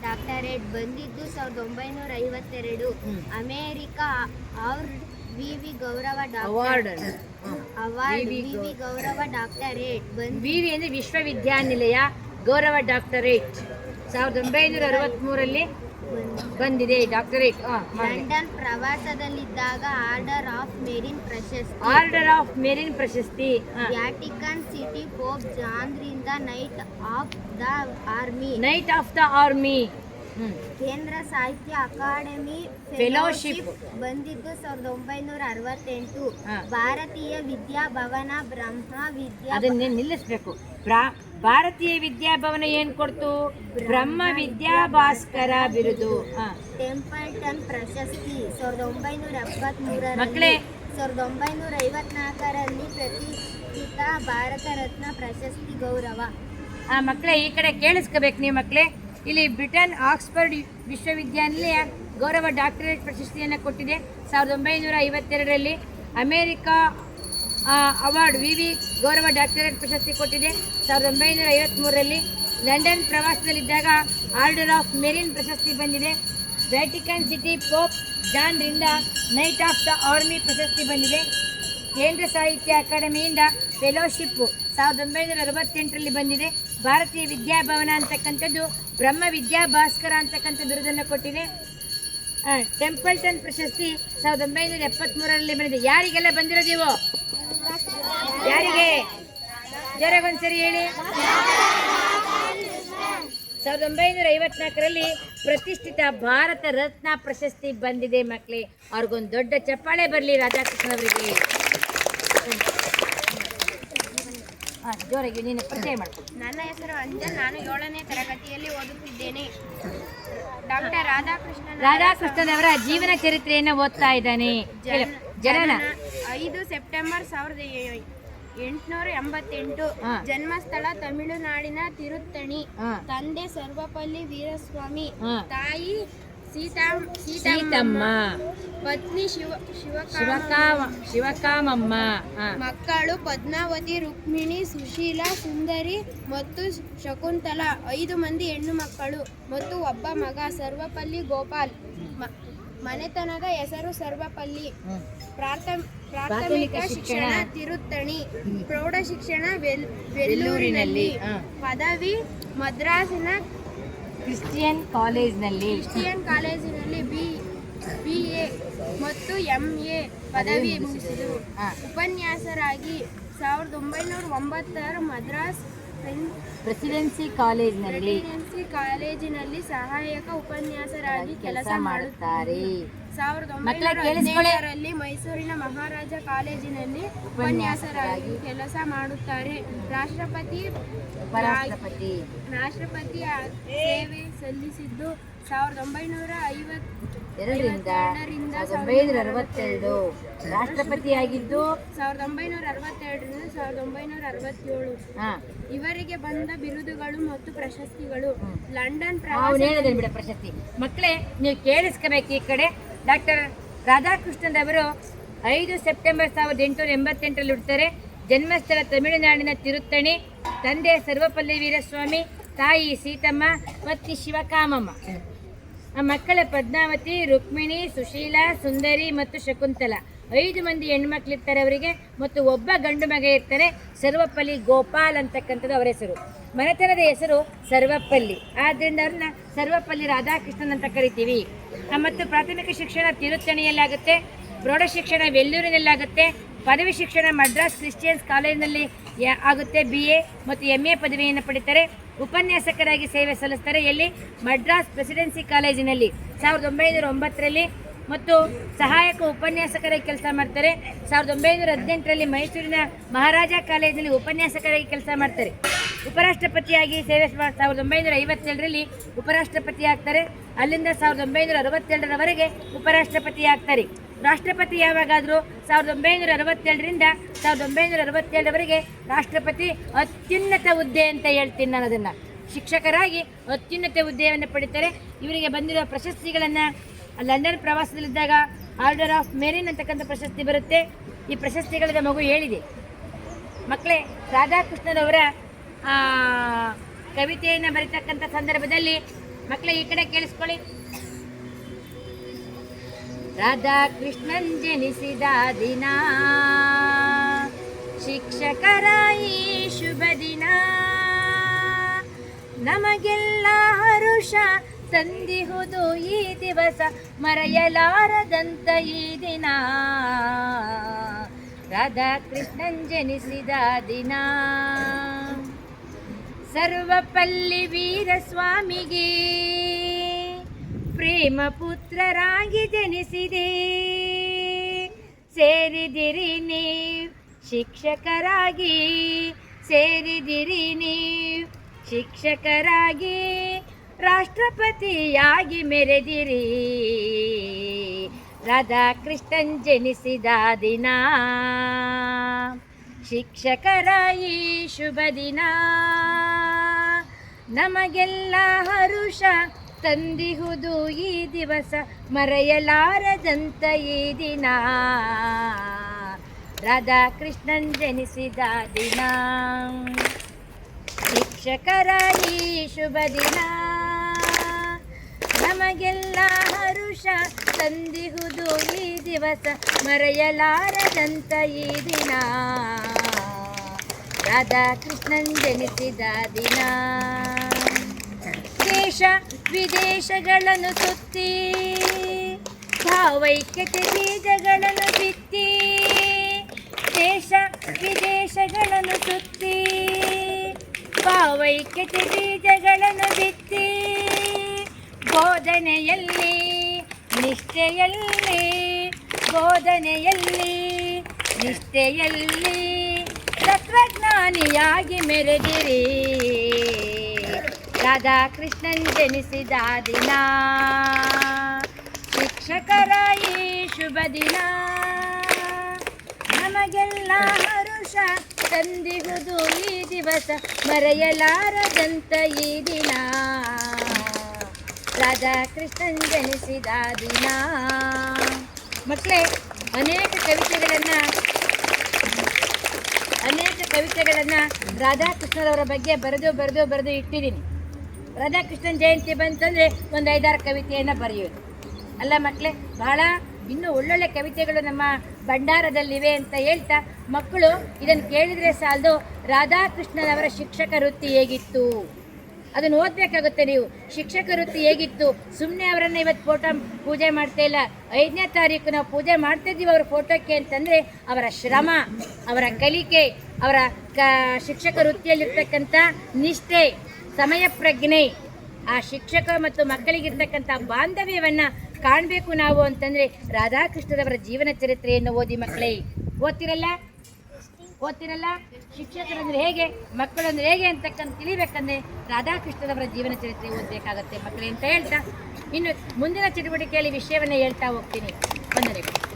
Doctorate ಬಂದಿದ್ದು 1952. America award ವಿವಿ ಗೌರವ ಅವಾರ್ಡ್ ಗೌರವ ಡಾಕ್ಟರೇಟ್ ವಿವಿ ಅಂದರೆ ವಿಶ್ವವಿದ್ಯಾನಿಲಯ ಗೌರವ ಡಾಕ್ಟರೇಟ್ 1963ರಲ್ಲಿ ಬಂದಿದೆ ಡಾಕ್ಟರೇಟ್. ಲಂಡನ್ ಪ್ರವಾಸದಲ್ಲಿದ್ದಾಗ ಆರ್ಡರ್ ಆಫ್ ಮೆರಿನ್ ಪ್ರಶಸ್ತಿ. ವ್ಯಾಟಿಕನ್ ಸಿಟಿ ಪೋಪ್ ಜಾನ್ರಿಂದ ನೈಟ್ ಆಫ್ ದ ಆರ್ಮಿ. ಕೇಂದ್ರ ಸಾಹಿತ್ಯ ಅಕಾಡೆಮಿ ಫೆಲೋಶಿಪ್ ಬಂದಿದ್ದು 1968. ಭಾರತೀಯ ವಿದ್ಯಾಭವನ ಅದನ್ನೇ ನಿಲ್ಲಿಸ್ಬೇಕು. ಭಾರತೀಯ ವಿದ್ಯಾಭವನ ಏನ್ ಕೊಡ್ತು? ಬ್ರಹ್ಮ ವಿದ್ಯಾಭಾಸ್ಕರ ಬಿರುದು. ಟೆಂಪಲ್ಟನ್ ಪ್ರಶಸ್ತಿ 1973. ಮಕ್ಕಳೇ 1954ರಲ್ಲಿ ಪ್ರತಿಷ್ಠಿತ ಭಾರತ ರತ್ನ ಪ್ರಶಸ್ತಿ ಗೌರವ. ಮಕ್ಕಳೇ ಈ ಕಡೆ ಕೇಳಿಸ್ಕೋಬೇಕು ನೀವು ಮಕ್ಕಳೇ. ಇಲ್ಲಿ ಬ್ರಿಟನ್ ಆಕ್ಸ್ಫರ್ಡ್ ವಿಶ್ವವಿದ್ಯಾನಿಲಯ ಗೌರವ ಡಾಕ್ಟರೇಟ್ ಪ್ರಶಸ್ತಿಯನ್ನು ಕೊಟ್ಟಿದೆ 1952ರಲ್ಲಿ. ಅಮೇರಿಕಾ ಅವಾರ್ಡ್ ವಿವಿ ಗೌರವ ಡಾಕ್ಟರೇಟ್ ಪ್ರಶಸ್ತಿ ಕೊಟ್ಟಿದೆ 1953ರಲ್ಲಿ. ಲಂಡನ್ ಪ್ರವಾಸದಲ್ಲಿದ್ದಾಗ ಆರ್ಡರ್ ಆಫ್ ಮೆರಿನ್ ಪ್ರಶಸ್ತಿ ಬಂದಿದೆ. ವ್ಯಾಟಿಕನ್ ಸಿಟಿ ಪೋಪ್ ಜಾನ್ರಿಂದ ನೈಟ್ ಆಫ್ ದ ಆರ್ಮಿ ಪ್ರಶಸ್ತಿ ಬಂದಿದೆ. ಕೇಂದ್ರ ಸಾಹಿತ್ಯ ಅಕಾಡೆಮಿಯಿಂದ ಫೆಲೋಶಿಪ್ 1968ರಲ್ಲಿ ಬಂದಿದೆ. ಭಾರತೀಯ ವಿದ್ಯಾಭವನ ಅಂತಕ್ಕಂಥದ್ದು ಬ್ರಹ್ಮ ವಿದ್ಯಾಭಾಸ್ಕರ ಅಂತಕ್ಕಂಥ ಬಿರುದನ್ನು ಕೊಟ್ಟಿದೆ. ಟೆಂಪಲ್ಟನ್ ಪ್ರಶಸ್ತಿ 1973ರಲ್ಲಿ ಬಂದಿದೆ. ಯಾರಿಗೆಲ್ಲ ಬಂದಿರೋದು ಇವು? ಯಾರಿಗೆ? ಜರಗೊಂದ್ಸರಿ ಹೇಳಿ. 1954ರಲ್ಲಿ ಪ್ರತಿಷ್ಠಿತ ಭಾರತ ರತ್ನ ಪ್ರಶಸ್ತಿ ಬಂದಿದೆ ಮಕ್ಕಳೇ. ಅವ್ರಿಗೊಂದು ದೊಡ್ಡ ಚಪ್ಪಾಳೆ ಬರಲಿ ರಾಧಾಕೃಷ್ಣ ಅವರಿಗೆ. ಜೋರಾಗಿ ನೀನು ಪರಿಚಯ ಮಾಡ್ತೀನಿ. ನನ್ನ ಹೆಸರು ಅಂಜನ್. ನಾನು 7ನೇ ತರಗತಿಯಲ್ಲಿ ಓದುತ್ತಿದ್ದೇನೆ. ಡಾಕ್ಟರ್ ರಾಧಾಕೃಷ್ಣನ್ ಅವರ ಜೀವನ ಚರಿತ್ರೆಯನ್ನು ಓದ್ತಾ ಇದ್ದಾನೆ. ಜನನ 5 ಸೆಪ್ಟೆಂಬರ್ 1888. ಜನ್ಮಸ್ಥಳ ತಮಿಳುನಾಡಿನ ತಿರುತ್ತಣಿ. ತಂದೆ ಸರ್ವಪಲ್ಲಿ ವೀರಸ್ವಾಮಿ, ತಾಯಿ ಸೀತಮ್ಮ, ಪತ್ನಿ ಶಿವಕಾಮಮ್ಮ. ಮಕ್ಕಳು ಪದ್ಮಾವತಿ, ರುಕ್ಮಿಣಿ, ಸುಶೀಲಾ, ಸುಂದರಿ ಮತ್ತು ಶಕುಂತಲಾ. 5 ಮಂದಿ ಹೆಣ್ಣು ಮಕ್ಕಳು ಮತ್ತು ಒಬ್ಬ ಮಗ ಸರ್ವಪಲ್ಲಿ ಗೋಪಾಲ್. ಮನೆತನದ ಹೆಸರು ಸರ್ವಪಲ್ಲಿ. ಪ್ರಾಥಮಿಕ ಶಿಕ್ಷಣ ತಿರುತ್ತಣಿ, ಪ್ರೌಢ ಶಿಕ್ಷಣ ವೆಲ್ಲೂರಿನಲ್ಲಿ, ಪದವಿ ಮದ್ರಾಸಿನ ಕ್ರಿಶ್ಚಿಯನ್ ಕಾಲೇಜಿನಲ್ಲಿ BA ಮತ್ತು MA ಪದವಿ ಮುಗಿಸಿದರು. ಉಪನ್ಯಾಸರಾಗಿ 1909 ಮದ್ರಾಸ್ ಪ್ರೆಸಿಡೆನ್ಸಿ ಕಾಲೇಜಿನಲ್ಲಿ ಸಹಾಯಕ ಉಪನ್ಯಾಸರಾಗಿ ಕೆಲಸ ಮಾಡುತ್ತಾರೆ. 1917ರಲ್ಲಿ ಮೈಸೂರಿನ ಮಹಾರಾಜ ಕಾಲೇಜಿನಲ್ಲಿ ಉಪನ್ಯಾಸರಾಗಿ ಕೆಲಸ ಮಾಡುತ್ತಾರೆ. ರಾಷ್ಟ್ರಪತಿ ಸೇವೆ ಸಲ್ಲಿಸಿದ್ದು 1952ರಿಂದ 1962. ರಾಷ್ಟ್ರಪತಿಯಾಗಿದ್ದು 1962ರಿಂದ 1967. ಇವರಿಗೆ ಬಂದ ಬಿರುದುಗಳು ಮತ್ತು ಪ್ರಶಸ್ತಿಗಳು. ಲಂಡನ್ ಪ್ರಶಸ್ತಿ. ಮಕ್ಕಳೇ ನೀವು ಕೇಳಿಸ್ಕೋಬೇಕು ಈ ಕಡೆ. ಡಾಕ್ಟರ್ ರಾಧಾಕೃಷ್ಣನ್ ಅವರು 5 ಸೆಪ್ಟೆಂಬರ್ 1888ರಲ್ಲಿ ಹುಡ್ತಾರೆ. ಜನ್ಮಸ್ಥಳ ತಮಿಳುನಾಡಿನ ತಿರುತ್ತಣಿ. ತಂದೆ ಸರ್ವಪಲ್ಲಿ ವೀರಸ್ವಾಮಿ, ತಾಯಿ ಸೀತಮ್ಮ, ಪತ್ನಿ ಶಿವಕಾಮಮ್ಮ. ಮಕ್ಕಳ ಪದ್ಮಾವತಿ, ರುಕ್ಮಿಣಿ, ಸುಶೀಲಾ, ಸುಂದರಿ ಮತ್ತು ಶಕುಂತಲಾ. 5 ಮಂದಿ ಹೆಣ್ಮಕ್ಳಿರ್ತಾರೆ ಅವರಿಗೆ ಮತ್ತು ಒಬ್ಬ ಗಂಡು ಮಗ ಇರ್ತಾರೆ ಸರ್ವಪಲ್ಲಿ ಗೋಪಾಲ್ ಅಂತಕ್ಕಂಥದ್ದು ಅವರ ಹೆಸರು. ಮನೆತನದ ಹೆಸರು ಸರ್ವಪಲ್ಲಿ, ಆದ್ದರಿಂದ ಅವ್ರನ್ನ ಸರ್ವಪಲ್ಲಿ ರಾಧಾಕೃಷ್ಣನ್ ಅಂತ ಕರಿತೀವಿ. ಮತ್ತು ಪ್ರಾಥಮಿಕ ಶಿಕ್ಷಣ ತಿರುತ್ತಣಿಯಲ್ಲಾಗುತ್ತೆ, ಪ್ರೌಢ ಶಿಕ್ಷಣ ವೆಲ್ಲೂರಿನಲ್ಲಾಗುತ್ತೆ, ಪದವಿ ಶಿಕ್ಷಣ ಮದ್ರಾಸ್ ಕ್ರಿಶ್ಚಿಯನ್ಸ್ ಕಾಲೇಜಿನಲ್ಲಿ ಆಗುತ್ತೆ. BA ಮತ್ತು MA ಪದವಿಯನ್ನು ಪಡಿತಾರೆ. ಉಪನ್ಯಾಸಕರಾಗಿ ಸೇವೆ ಸಲ್ಲಿಸ್ತಾರೆ. ಎಲ್ಲಿ? ಮದ್ರಾಸ್ ಪ್ರೆಸಿಡೆನ್ಸಿ ಕಾಲೇಜಿನಲ್ಲಿ 1909ರಲ್ಲಿ. ಮತ್ತು ಸಹಾಯಕ ಉಪನ್ಯಾಸಕರಾಗಿ ಕೆಲಸ ಮಾಡ್ತಾರೆ. 1918ರಲ್ಲಿ ಮೈಸೂರಿನ ಮಹಾರಾಜ ಕಾಲೇಜಿನಲ್ಲಿ ಉಪನ್ಯಾಸಕರಾಗಿ ಕೆಲಸ ಮಾಡ್ತಾರೆ. ಉಪರಾಷ್ಟ್ರಪತಿಯಾಗಿ ಸೇವೆ 1957ರಲ್ಲಿ ಉಪರಾಷ್ಟ್ರಪತಿ ಆಗ್ತಾರೆ. ಅಲ್ಲಿಂದ 1962ರವರೆಗೆ ಉಪರಾಷ್ಟ್ರಪತಿ ಆಗ್ತಾರೆ. ರಾಷ್ಟ್ರಪತಿ ಯಾವಾಗಾದರೂ 1962ರಿಂದ 1967ರವರೆಗೆ ರಾಷ್ಟ್ರಪತಿ ಅತ್ಯುನ್ನತ ಹುದ್ದೆ ಅಂತ ಹೇಳ್ತೀನಿ ನಾನು. ಅದನ್ನು ಶಿಕ್ಷಕರಾಗಿ ಅತ್ಯುನ್ನತ ಹುದ್ದೆಯನ್ನು ಪಡಿತಾರೆ. ಇವರಿಗೆ ಬಂದಿರೋ ಪ್ರಶಸ್ತಿಗಳನ್ನು ಲಂಡನ್ ಪ್ರವಾಸದಲ್ಲಿದ್ದಾಗ ಆರ್ಡರ್ ಆಫ್ ಮೆರಿನ್ ಅಂತಕ್ಕಂಥ ಪ್ರಶಸ್ತಿ ಬರುತ್ತೆ. ಈ ಪ್ರಶಸ್ತಿಗಳ ಮಗು ಹೇಳಿದೆ ಮಕ್ಕಳೇ. ರಾಧಾಕೃಷ್ಣನವರ ಕವಿತೆಯನ್ನು ಬರೀತಕ್ಕಂಥ ಸಂದರ್ಭದಲ್ಲಿ ಮಕ್ಕಳೇ ಈ ಕಡೆ ಕೇಳಿಸ್ಕೊಳ್ಳಿ. ರಾಧಾಕೃಷ್ಣನ್ ಜನಿಸಿದ ದಿನ, ಶಿಕ್ಷಕರ ಈ ಶುಭ ದಿನ, ನಮಗೆಲ್ಲ ಹರುಷ ತಂದಿಹುದು ಈ ದಿವಸ, ಮರೆಯಲಾರದಂತ ಈ ದಿನ. ರಾಧಾಕೃಷ್ಣನ್ ಜನಿಸಿದ ದಿನ, ಸರ್ವಪಲ್ಲಿ ವೀರಸ್ವಾಮಿಗೆ ಪ್ರೇಮ ಪುತ್ರರಾಗಿ ಜನಿಸಿದೆ. ಸೇರಿದಿರಿ ನೀವ್ ಶಿಕ್ಷಕರಾಗಿ, ಸೇರಿದಿರಿ ನೀವ್ ಶಿಕ್ಷಕರಾಗಿ, ರಾಷ್ಟ್ರಪತಿಯಾಗಿ ಮೆರೆದಿರಿ. ರಾಧಾಕೃಷ್ಣನ್ ಜನಿಸಿದ ದಿನ, ಶಿಕ್ಷಕರ ಈ ಶುಭ ದಿನ, ನಮಗೆಲ್ಲ ಹರುಷ ತಂದಿಹುದು ಈ ದಿವಸ, ಮರೆಯಲಾರದಂತ ಈ ದಿನ. ರಾಧಾಕೃಷ್ಣನ್ ಜನಿಸಿದ ದಿನ, ಶಿಕ್ಷಕರ ಈ ಶುಭ ದಿನ, ನಮಗೆಲ್ಲ ಹರುಷ ತಂದಿಹುದು ಈ ದಿವಸ, ಮರೆಯಲಾರದಂತ ಈ ದಿನ. ರಾಧಾಕೃಷ್ಣನ್ ಜನಿಸಿದ ದಿನ, ದೇಶ ವಿದೇಶಗಳನ್ನು ಸುತ್ತಿ ಭಾವೈಕ್ಯತೆ ಬೀಜಗಳನ್ನು ಬಿತ್ತಿ, ದೇಶ ವಿದೇಶಗಳನ್ನು ಸುತ್ತಿ ಭಾವೈಕ್ಯತೆ ಬೀಜಗಳನ್ನು ಬಿತ್ತಿ, ಬೋಧನೆಯಲ್ಲಿ ನಿಷ್ಠೆಯಲ್ಲಿ, ಬೋಧನೆಯಲ್ಲಿ ನಿಷ್ಠೆಯಲ್ಲಿ ತತ್ವಜ್ಞಾನಿಯಾಗಿ ಮೆರೆದಿರಿ. ರಾಧಾಕೃಷ್ಣನ್ ಜನಿಸಿದ ದಿನ, ಶಿಕ್ಷಕರ ಈ ಶುಭ ದಿನ, ನಮಗೆಲ್ಲ ಹರುಷ ತಂದಿಹುದು ಈ ದಿವಸ, ಮರೆಯಲಾರದಂತ ಈ ದಿನ. ರಾಧಾಕೃಷ್ಣನ್ ಜನಿಸಿದ ದಿನ. ಮಕ್ಕಳೇ, ಅನೇಕ ಕವಿತೆಗಳನ್ನು ರಾಧಾಕೃಷ್ಣರವರ ಬಗ್ಗೆ ಬರೆದು ಇಟ್ಟಿದ್ದೀನಿ. ರಾಧಾಕೃಷ್ಣನ್ ಜಯಂತಿ ಬಂತಂದರೆ ಒಂದು 5-6 ಕವಿತೆಯನ್ನು ಬರೆಯೋದು ಅಲ್ಲ ಮಕ್ಕಳೇ. ಬಹಳ ಇನ್ನೂ ಒಳ್ಳೊಳ್ಳೆ ಕವಿತೆಗಳು ನಮ್ಮ ಭಂಡಾರದಲ್ಲಿವೆ ಅಂತ ಹೇಳ್ತಾ, ಮಕ್ಕಳು ಇದನ್ನು ಕೇಳಿದರೆ ಸಾಲದು, ರಾಧಾಕೃಷ್ಣನವರ ಶಿಕ್ಷಕ ವೃತ್ತಿ ಹೇಗಿತ್ತು ಅದನ್ನು ಓದಬೇಕಾಗುತ್ತೆ ನೀವು. ಶಿಕ್ಷಕ ವೃತ್ತಿ ಹೇಗಿತ್ತು, ಸುಮ್ಮನೆ ಅವರನ್ನು ಇವತ್ತು ಫೋಟೋ ಪೂಜೆ ಮಾಡ್ತಾ ಇಲ್ಲ. 5ನೇ ತಾರೀಕು ನಾವು ಪೂಜೆ ಮಾಡ್ತಾ ಇದ್ದೀವಿ ಅವರ ಫೋಟೋಕ್ಕೆ ಅಂತಂದರೆ ಅವರ ಶ್ರಮ, ಅವರ ಕಲಿಕೆ, ಅವರ ಶಿಕ್ಷಕ ವೃತ್ತಿಯಲ್ಲಿರ್ತಕ್ಕಂಥ ನಿಷ್ಠೆ, ಸಮಯ ಪ್ರಜ್ಞೆ, ಆ ಶಿಕ್ಷಕ ಮತ್ತು ಮಕ್ಕಳಿಗಿರ್ತಕ್ಕಂಥ ಬಾಂಧವ್ಯವನ್ನು ಕಾಣಬೇಕು ನಾವು ಅಂತಂದರೆ ರಾಧಾಕೃಷ್ಣರವರ ಜೀವನ ಚರಿತ್ರೆಯನ್ನು ಓದಿ ಮಕ್ಕಳೇ. ಓದ್ತಿರಲ್ಲ ಶಿಕ್ಷಕರಂದ್ರೆ ಹೇಗೆ, ಮಕ್ಕಳಂದ್ರೆ ಹೇಗೆ ಅಂತಕ್ಕಂಥ ತಿಳಿಬೇಕಂದ್ರೆ ರಾಧಾಕೃಷ್ಣರವರ ಜೀವನ ಚರಿತ್ರೆ ಓದಬೇಕಾಗತ್ತೆ ಮಕ್ಕಳೇ ಅಂತ ಹೇಳ್ತಾ, ಇನ್ನು ಮುಂದಿನ ಚಟುವಟಿಕೆಯಲ್ಲಿ ವಿಷಯವನ್ನು ಹೇಳ್ತಾ ಹೋಗ್ತೀನಿ. ವಂದನೆಗಳು.